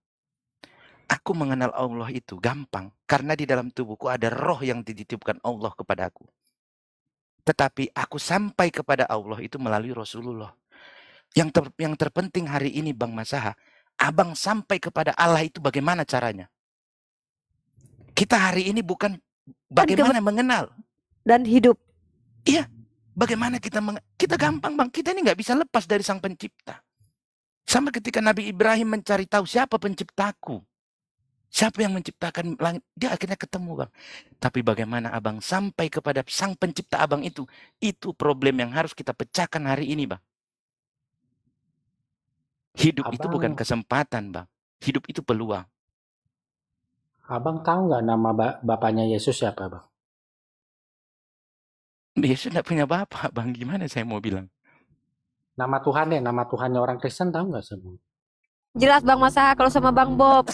Aku mengenal Allah itu gampang karena di dalam tubuhku ada roh yang dititipkan Allah kepadaku. Tetapi aku sampai kepada Allah itu melalui Rasulullah. Yang terpenting hari ini Bang Masaha, Abang sampai kepada Allah itu bagaimana caranya? Kita hari ini bukan bagaimana mengenal dan hidup. Iya, bagaimana kita gampang Bang, kita ini nggak bisa lepas dari Sang Pencipta. Sama ketika Nabi Ibrahim mencari tahu siapa penciptaku, siapa yang menciptakan langit, dia akhirnya ketemu Bang. Tapi bagaimana Abang sampai kepada Sang Pencipta Abang itu problem yang harus kita pecahkan hari ini Bang. Hidup itu bukan kesempatan Bang, hidup itu peluang. Abang tahu nggak nama bapaknya Yesus siapa Bang? Yesus nggak punya bapak Bang, gimana saya mau bilang? Nama Tuhan deh, nama Tuhannya orang Kristen tahu nggak semua? Jelas Bang Masaha kalau sama Bang Bob.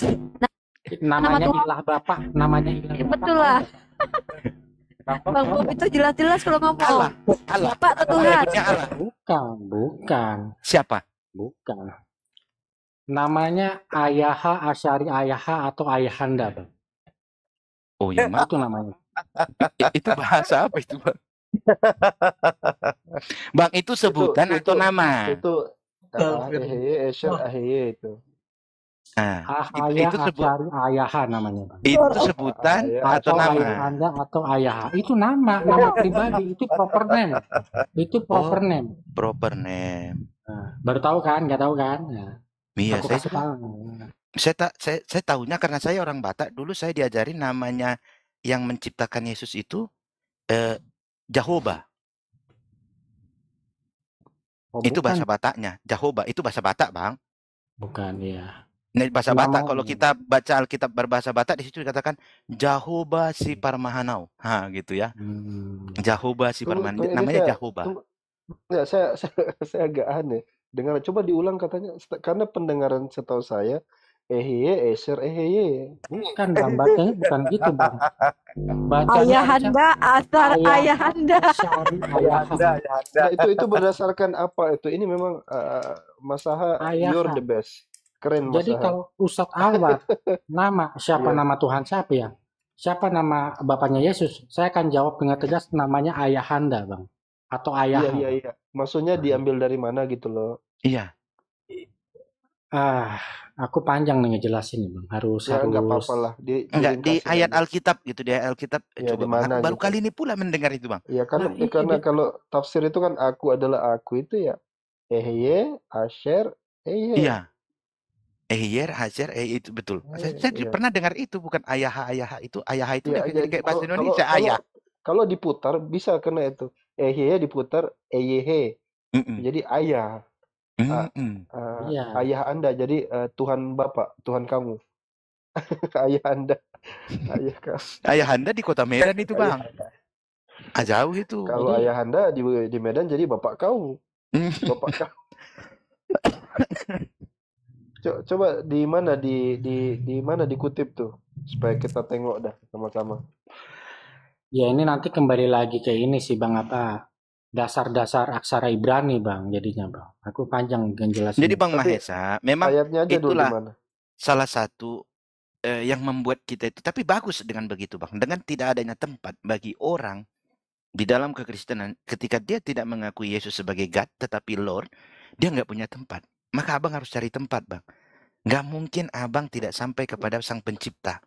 Namanya Ilah Bapa, namanya Ilah Bapa. Betul lah. Bang Bob itu jelas-jelas kalau ngomong. Allah. Bapak atau Tuhan? Allah. Bukan. Siapa? Bukan. Namanya Ayaha, Asyari Ayaha atau Ayahanda Bang. Oh iya Mak. Itu namanya. Itu bahasa apa itu Bang? Bang, itu sebutan atau nama? Itu Aheye, Esher, Aheye itu. Itu Asyari Ayaha namanya Bang. Itu sebutan atau nama? Ayahanda atau Ayaha. Itu nama pribadi, itu proper name. Itu proper name. Proper name. Nah, baru tahu kan? Nggak tahu kan? Nah, iya, aku kasih tahu. Saya tahunya karena saya orang Batak. Dulu saya diajarin namanya yang menciptakan Yesus itu Jehovah. Itu bahasa Bataknya. Jehovah itu bahasa Batak, Bang. Bukan, ya. Nah, bahasa Batak, kalau kita baca Alkitab berbahasa Batak, di situ dikatakan Jehovah si Parmahanau. Gitu ya. Jehovah si Parmahanau. Namanya Jehovah. Enggak, saya agak aneh. Coba diulang katanya, karena pendengaran setahu saya Eheye, Esher, Eheye. Bukan Bang, bacanya bukan gitu Bang. Ayahanda, asar Ayahanda. Nah, itu berdasarkan apa itu? Ini memang Masaha, you're the best. Keren Masaha. Jadi kalau Ustadz Alwar, siapa nama Tuhan siapa ya? Siapa nama bapaknya Yesus? Saya akan jawab dengan tegas, namanya Ayahanda Bang. Atau Ayah. Iya. Maksudnya diambil dari mana gitu loh. Iya. Aku panjang nih ngejelasin Bang. Harus. Enggak apa-apa lah. Di ayat Alkitab gitu, di ayat Alkitab. Ya, coba mana, baru gitu. kali ini pula mendengar itu Bang. Ya karena kalau tafsir itu kan aku adalah aku itu ya. Ehye, Asher, Ehye. Iya. Ehyer, Hajar, itu betul. Saya pernah dengar itu, bukan ayah itu. Ayah itu ya, kayak bahasa Indonesia ayah. Kalau diputar bisa kena itu. Ehye diputar Eyehe. Jadi ayah. Ayah Anda, jadi Tuhan Bapak, Tuhan kamu. Ayah Anda. Ayah Anda di Kota Medan itu Bang. Jauh itu. Kalau ayah Anda di Medan jadi bapak kau. Bapak kau. Coba di mana di mana dikutip tuh supaya kita tengok dah sama-sama. Ya ini nanti kembali lagi ke ini sih Bang, apa dasar-dasar aksara Ibrani Bang jadinya Bang. Aku panjang Jadi ngejelasinnya. Bang Tapi Mahesa, memang ayatnya aja dulu di itulah mana. salah satu yang membuat kita itu, tapi bagus dengan begitu Bang, dengan tidak adanya tempat bagi orang di dalam kekristenan, ketika dia tidak mengakui Yesus sebagai God tetapi Lord, dia nggak punya tempat. Maka abang harus cari tempat Bang. Nggak mungkin abang tidak sampai kepada Sang Pencipta.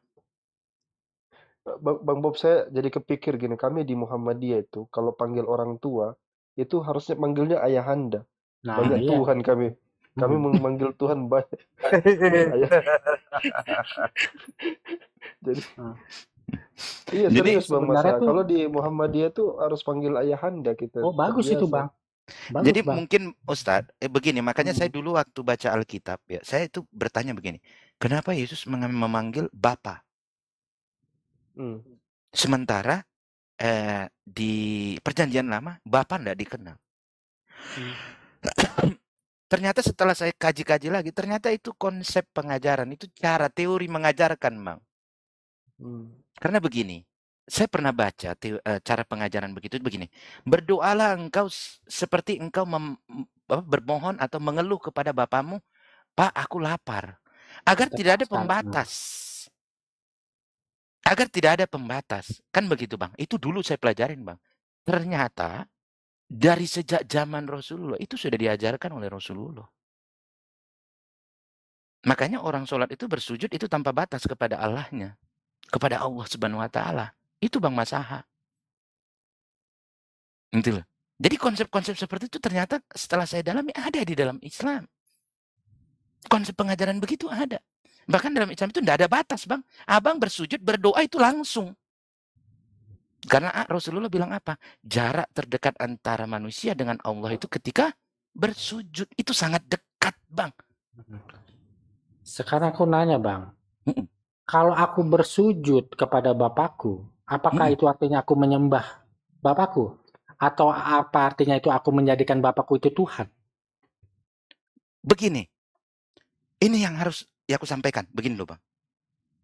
Bang Bob, saya jadi kepikir gini, kami di Muhammadiyah itu kalau panggil orang tua itu harusnya manggilnya ayahanda. Nah Banyak iya. Tuhan kami. Kami memanggil Tuhan banyak. Ayah. Jadi iya Jadi serius Bang sebenarnya Masa. tuh, Kalau di Muhammadiyah tuh harus panggil ayahanda kita. oh bagus itu Terbiasa. Bang. Bagus Jadi Bang. mungkin Ustadz, begini, makanya saya dulu waktu baca Alkitab, ya, saya itu bertanya begini, kenapa Yesus memanggil Bapa? Sementara di Perjanjian Lama, Bapa tidak dikenal. Ternyata setelah saya kaji-kaji lagi, ternyata itu konsep pengajaran, itu cara teori mengajarkan, Bang. Karena begini, saya pernah baca cara pengajaran begitu begini. Berdoalah engkau seperti engkau bermohon atau mengeluh kepada Bapamu, Pak, aku lapar. Agar tidak ada pembatas. Agar tidak ada pembatas. Kan begitu, Bang. Itu dulu saya pelajarin, Bang. Ternyata dari sejak zaman Rasulullah itu sudah diajarkan oleh Rasulullah. Makanya orang sholat itu bersujud itu tanpa batas kepada Allahnya. Kepada Allah Subhanahu wa Ta'ala. Itu Bang Masaha. Gitu loh. Jadi konsep-konsep seperti itu ternyata setelah saya dalami ada di dalam Islam. Konsep pengajaran begitu ada. Bahkan dalam Islam itu tidak ada batas, Bang. Abang bersujud, berdoa itu langsung. Karena Rasulullah bilang apa? Jarak terdekat antara manusia dengan Allah itu ketika bersujud. Itu sangat dekat, Bang. Sekarang aku nanya, Bang. Kalau aku bersujud kepada Bapakku, apakah itu artinya aku menyembah Bapakku? Atau apa artinya itu aku menjadikan Bapakku itu Tuhan? Begini. Ini yang harus aku sampaikan. Begini loh, Bang.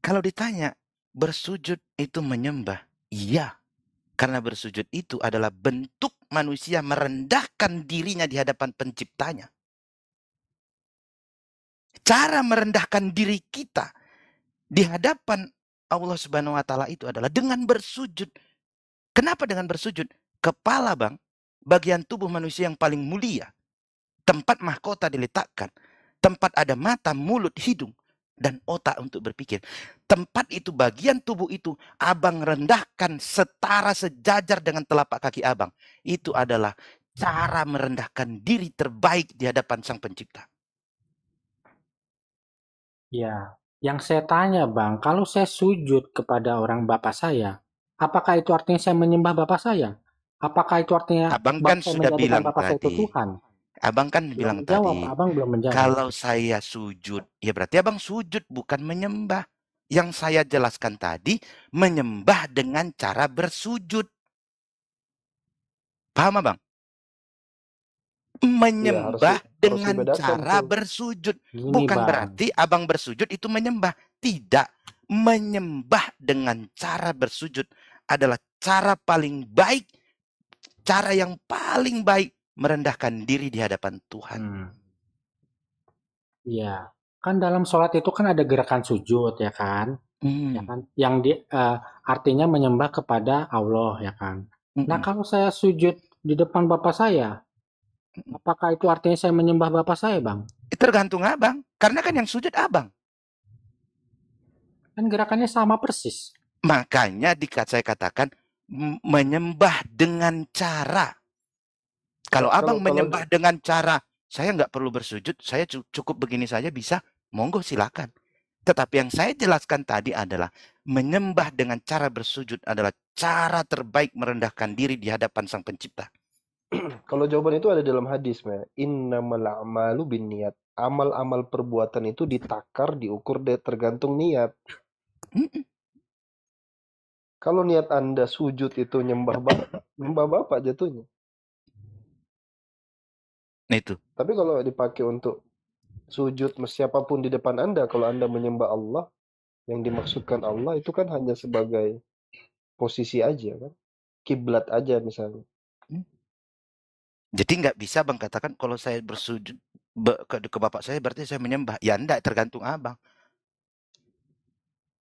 Kalau ditanya, bersujud itu menyembah. Iya. Karena bersujud itu adalah bentuk manusia merendahkan dirinya di hadapan penciptanya. Cara merendahkan diri kita di hadapan Allah Subhanahu wa Ta'ala itu adalah dengan bersujud. Kenapa dengan bersujud? Kepala, Bang, bagian tubuh manusia yang paling mulia. Tempat mahkota diletakkan. Tempat ada mata, mulut, hidung, dan otak untuk berpikir. Tempat itu, bagian tubuh itu, abang rendahkan setara sejajar dengan telapak kaki abang. Itu adalah cara merendahkan diri terbaik di hadapan Sang Pencipta. Ya, yang saya tanya Bang, kalau saya sujud kepada orang bapak saya, apakah itu artinya saya menyembah bapak saya? Apakah itu artinya abang kan sudah bilang bapak saya itu tadi, Tuhan? Abang kan bilang tadi, abang belum menjawab. Kalau saya sujud, ya berarti abang sujud bukan menyembah. Yang saya jelaskan tadi, menyembah dengan cara bersujud. Paham abang? Menyembah dengan cara bersujud. Bukan berarti abang bersujud itu menyembah. Tidak. Menyembah dengan cara bersujud adalah cara paling baik, cara yang paling baik merendahkan diri di hadapan Tuhan. Iya, kan dalam sholat itu kan ada gerakan sujud ya kan, ya kan, yang artinya menyembah kepada Allah ya kan. Nah kalau saya sujud di depan bapak saya, apakah itu artinya saya menyembah bapak saya, Bang? Tergantung abang, karena kan yang sujud abang. Kan gerakannya sama persis. Makanya saya katakan menyembah dengan cara. Kalau abang menyembah dengan cara, saya nggak perlu bersujud, saya cukup begini saja bisa, monggo silakan. Tetapi yang saya jelaskan tadi adalah menyembah dengan cara bersujud adalah cara terbaik merendahkan diri di hadapan Sang Pencipta. Kalau jawaban itu ada dalam hadis, innamal a'malu binniyat. Amal-amal perbuatan itu ditakar, diukur, tergantung niat. Kalau niat Anda sujud itu nyembah bapak jatuhnya. Itu. Tapi kalau dipakai untuk sujud siapapun di depan Anda, kalau Anda menyembah Allah, yang dimaksudkan Allah itu kan hanya sebagai posisi aja kan, kiblat aja misalnya. Jadi nggak bisa Bang katakan kalau saya bersujud ke bapak saya berarti saya menyembah. Ya enggak, tergantung Abang.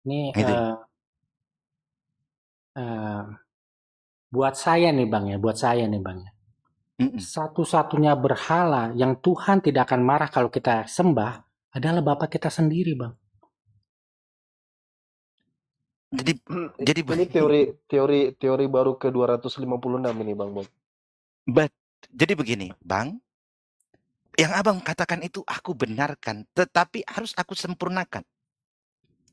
Ini Gitu. buat saya nih Bang ya, satu-satunya berhala yang Tuhan tidak akan marah kalau kita sembah adalah Bapak kita sendiri, Bang. Jadi ini teori baru ke 256 ini Bang Bob. Jadi begini, Bang. Yang Abang katakan itu aku benarkan, tetapi harus aku sempurnakan.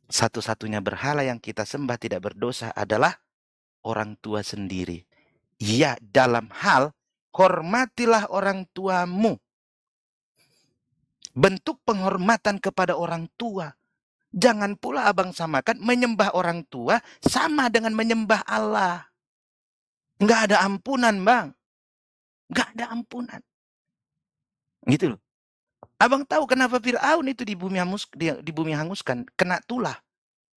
Satu-satunya berhala yang kita sembah tidak berdosa adalah orang tua sendiri. Ya, dalam hal hormatilah orang tuamu. Bentuk penghormatan kepada orang tua. Jangan pula Abang samakan menyembah orang tua sama dengan menyembah Allah. Nggak ada ampunan, Bang. Nggak ada ampunan. Gitu loh. Abang tahu kenapa Fir'aun itu di bumi hanguskan? Kena tulah.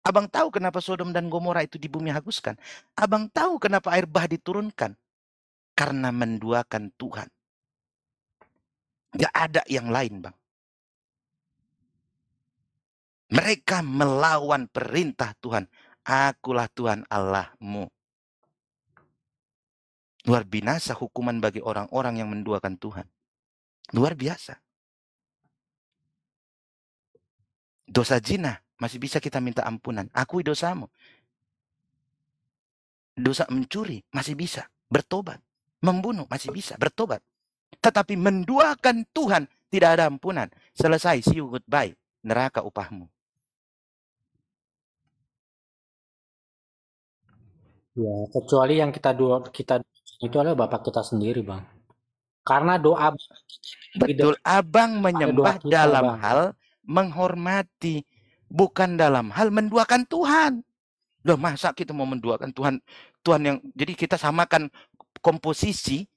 Abang tahu kenapa Sodom dan Gomora itu di bumi hanguskan? Abang tahu kenapa air bah diturunkan? Karena menduakan Tuhan. Nggak ada yang lain, Bang. Mereka melawan perintah Tuhan. Akulah Tuhan Allahmu. Luar binasa hukuman bagi orang-orang yang menduakan Tuhan. Luar biasa. Dosa zina masih bisa kita minta ampunan. Akui dosamu. Dosa mencuri masih bisa bertobat. Membunuh masih bisa bertobat. Tetapi menduakan Tuhan tidak ada ampunan. Selesai, see you, goodbye. Neraka upahmu. Ya, kecuali yang kita itu adalah Bapak kita sendiri, Bang. Karena doa betul, Abang menyembah kita, dalam Bang. hal menghormati, bukan dalam hal menduakan Tuhan. Loh, masa kita mau menduakan Tuhan yang jadi kita samakan komposisi,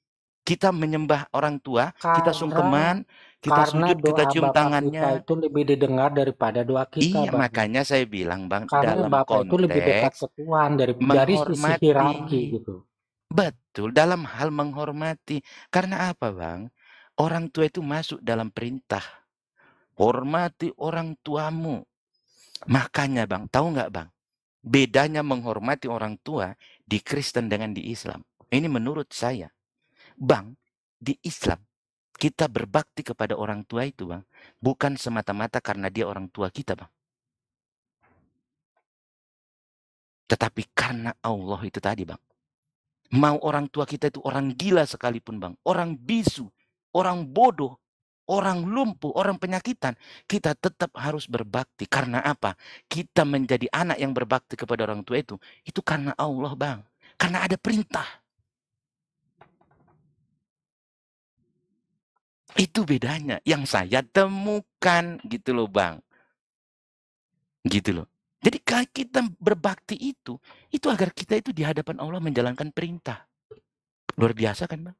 kita menyembah orang tua, kita sungkeman, kita sujud, kita cium tangannya. Kita itu lebih didengar daripada doa kita, Iya, Bang. makanya saya bilang, Bang, karena dalam Bapak itu lebih dekat ke Tuhan dari sisi hierarki gitu. Betul, dalam hal menghormati. Karena apa, Bang? Orang tua itu masuk dalam perintah. Hormati orang tuamu. Makanya, Bang, tahu nggak, Bang? Bedanya menghormati orang tua di Kristen dengan di Islam. Ini menurut saya. Bang, di Islam, kita berbakti kepada orang tua itu, Bang. Bukan semata-mata karena dia orang tua kita, Bang. Tetapi karena Allah itu tadi, Bang. Mau orang tua kita itu orang gila sekalipun, Bang. Orang bisu, orang bodoh, orang lumpuh, orang penyakitan. Kita tetap harus berbakti. Karena apa? Kita menjadi anak yang berbakti kepada orang tua itu. Itu karena Allah, Bang. Karena ada perintah. Itu bedanya. Yang saya temukan gitu loh, Bang. Gitu loh. Jadi kalau kita berbakti itu agar kita itu di hadapan Allah menjalankan perintah. Luar biasa kan, Bang?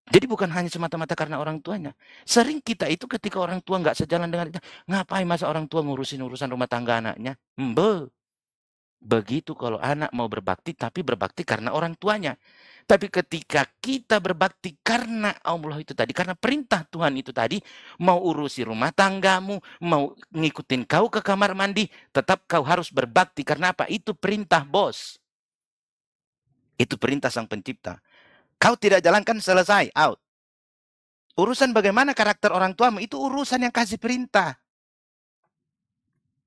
Jadi bukan hanya semata-mata karena orang tuanya. Sering kita itu ketika orang tua nggak sejalan dengan kita, ngapain masa orang tua ngurusin urusan rumah tangga anaknya? Begitu kalau anak mau berbakti, tapi berbakti karena orang tuanya. Tapi ketika kita berbakti karena Allah itu tadi, karena perintah Tuhan itu tadi, mau urusi rumah tanggamu, mau ngikutin kau ke kamar mandi, tetap kau harus berbakti. Karena apa? Itu perintah bos. Itu perintah Sang Pencipta. Kau tidak jalankan, selesai, out. Urusan bagaimana karakter orang tuamu, itu urusan yang kasih perintah.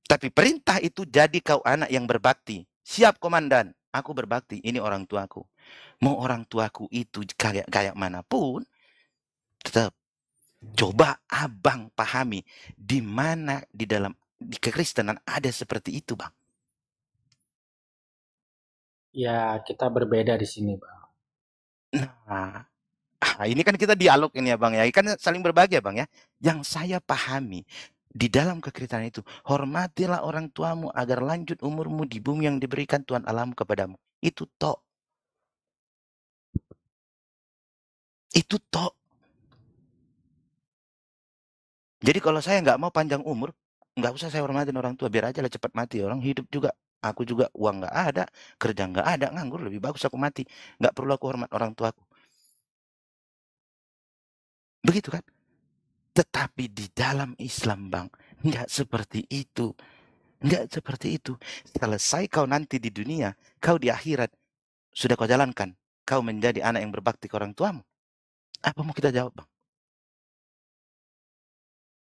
Tapi perintah itu jadi kau anak yang berbakti. Siap komandan, aku berbakti, ini orang tuaku. Mau orang tuaku itu kayak manapun, tetap coba Abang pahami di mana di dalam di kekristenan ada seperti itu, Bang. Ya, kita berbeda di sini, Bang. Nah, ini kan kita dialog ini ya, Bang ya. Kan saling berbagi ya, Bang ya. Yang saya pahami di dalam kekristenan itu, hormatilah orang tuamu agar lanjut umurmu di bumi yang diberikan Tuhan Allahmu kepadamu. Itu tok. Itu tok. Jadi kalau saya nggak mau panjang umur, nggak usah saya hormatin orang tua, biar aja lah cepat mati. Orang hidup juga, aku juga uang nggak ada, kerja nggak ada, nganggur, lebih bagus aku mati. Nggak perlu aku hormat orang tuaku. Begitu kan? Tetapi di dalam Islam, Bang, nggak seperti itu. Nggak seperti itu. Selesai kau nanti di dunia, kau di akhirat, sudah kau jalankan. Kau menjadi anak yang berbakti ke orang tuamu. Apa mau kita jawab, Bang?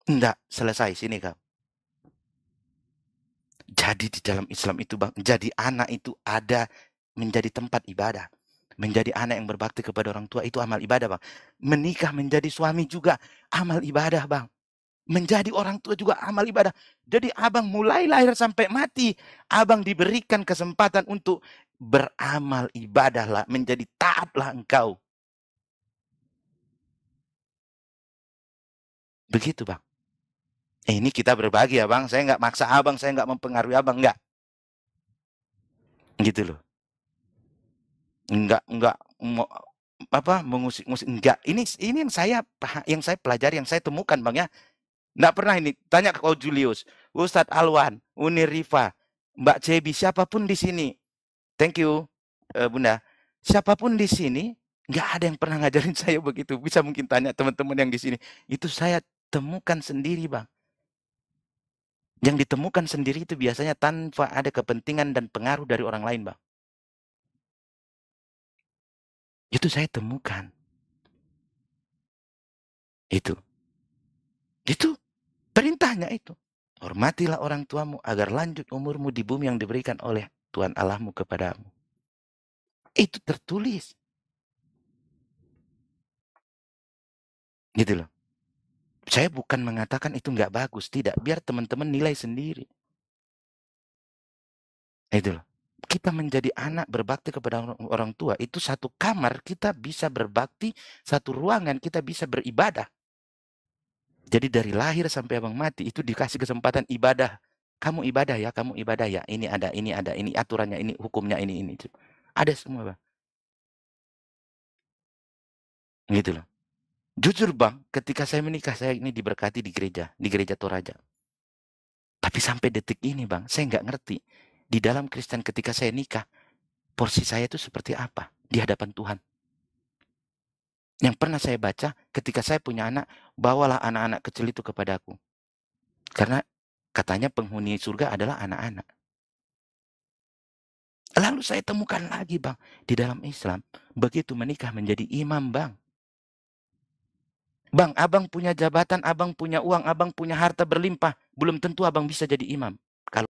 Enggak, selesai, sini kau. Jadi di dalam Islam itu, Bang, jadi anak itu ada menjadi tempat ibadah. Menjadi anak yang berbakti kepada orang tua itu amal ibadah, Bang. Menikah menjadi suami juga amal ibadah, Bang. Menjadi orang tua juga amal ibadah. Jadi abang mulai lahir sampai mati, abang diberikan kesempatan untuk beramal ibadahlah, menjadi taatlah engkau. Begitu, Bang. Ini kita berbagi ya, Bang. Saya nggak maksa abang, saya nggak mempengaruhi abang, nggak. Gitu loh. Nggak mengusik-musik, enggak. Ini yang saya pelajari, yang saya temukan, Bang, ya. Nggak pernah ini. Tanya ke kau Julius, Ustadz Alwan, Uni Rifa, Mbak Cebi, siapapun di sini. Thank you, Bunda. Siapapun di sini, nggak ada yang pernah ngajarin saya begitu. Bisa mungkin tanya teman-teman yang di sini. Itu saya temukan sendiri, Bang. Yang ditemukan sendiri itu biasanya tanpa ada kepentingan dan pengaruh dari orang lain, Bang. Itu saya temukan. Itu perintahnya itu. Hormatilah orang tuamu agar lanjut umurmu di bumi yang diberikan oleh Tuhan Allahmu kepadamu. Itu tertulis. Gitu loh. Saya bukan mengatakan itu nggak bagus, tidak. Biar teman-teman nilai sendiri. Itu loh. Kita menjadi anak berbakti kepada orang tua, itu satu kamar kita bisa berbakti, satu ruangan kita bisa beribadah. Jadi dari lahir sampai abang mati itu dikasih kesempatan ibadah. Kamu ibadah ya, kamu ibadah ya. Ini ada, ini aturannya, ini hukumnya, ini. Ada semua, Bang. Gitu loh. Jujur, Bang, ketika saya menikah, saya ini diberkati di gereja Toraja. Tapi sampai detik ini, Bang, saya nggak ngerti. Di dalam Kristen ketika saya nikah, porsi saya itu seperti apa di hadapan Tuhan. Yang pernah saya baca, ketika saya punya anak, bawalah anak-anak kecil itu kepadaku. Karena katanya penghuni surga adalah anak-anak. Lalu saya temukan lagi, Bang, di dalam Islam, begitu menikah menjadi imam, Bang. Bang, abang punya jabatan, abang punya uang, abang punya harta berlimpah, belum tentu abang bisa jadi imam. Kalau